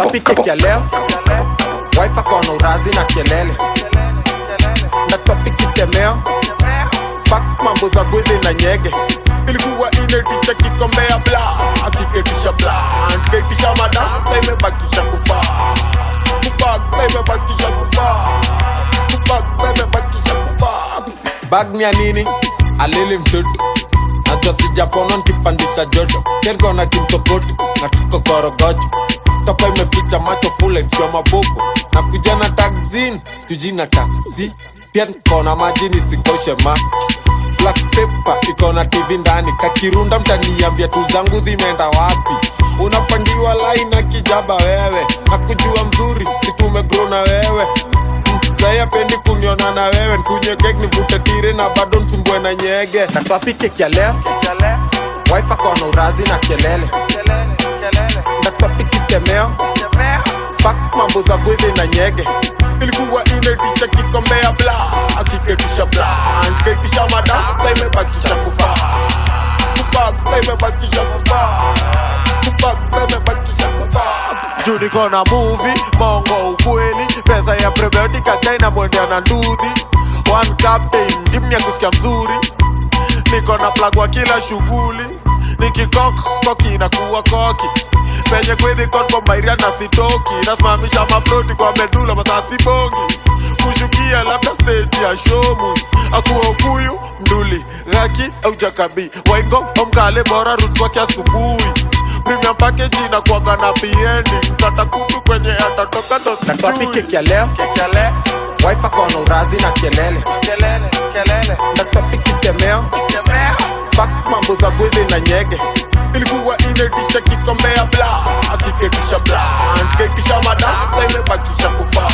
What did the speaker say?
Natwapike kia leo, wife akona urazi na kelele. Natwapike temeo, fuck mambo za gwezi na nyege. Ilikuwa inetisha kikombea bla, kiketisha bla, ketisha madam, imebakisha kufa. Kufuck, imebakisha kufa. Kufuck, imebakisha kufa. Bag ni ya nini? Alili mtoto. Najua sijapona nkipandisha joto. Kenko na kimtokoto, na tuko korogojo. Topa imeficha macho full extra mabobo. Na kuja na taxin, sikuji na taxi. Pia nkona maji nisikoshe mafi. Black paper, ikona TV ndani. Kakirunda mtaniambia tu zangu zimeenda wapi. Unapangiwa line na kijaba wewe. Na kujua mzuri, situmegrow na wewe. Zaya pendi kuniona na wewe. Nkunye kek nivute tire na bado nsumbwe na nyege. Natwapike kia leo, wife akona urazi na kelele. Natwapike temeo, fuck mambo za gwezi na nyege. Ilikuwa inetisha kikombea bla, kiketisha bla, ketisha madam, imebakisha kufa. Kufuck, imebakisha kufa. Kufuck, imebakisha kufa. Juu niko na movie, mongo ukweli. Pesa ya prebiotic kaina mwendea na nduthi. One captain, dimni ya kusikia mzuri. Niko na plug wa kila shughuli. Nikikok, koki na kuwa koki. Penye kwezi konko mairia na sitoki. Nasimamisha maploti kwa medula masasi bongi. Kushukia labda stage ya shomu. Akuwa ukuyu, mduli, gaki au jakabi. Waingo, omkale bora root kwa kia subuhi. Premium package inakuwaga na B-ending. Kata kutu kwenye atatoka ndo sijui. Natwapike kia leo, wife akona urazi na kelele. Natwapike temeo, fuck mambo za gwezi na nyege. Ilikuwa inetisha kikombea bla, kiketisha bla, ketisha madam, imebakisha kufa.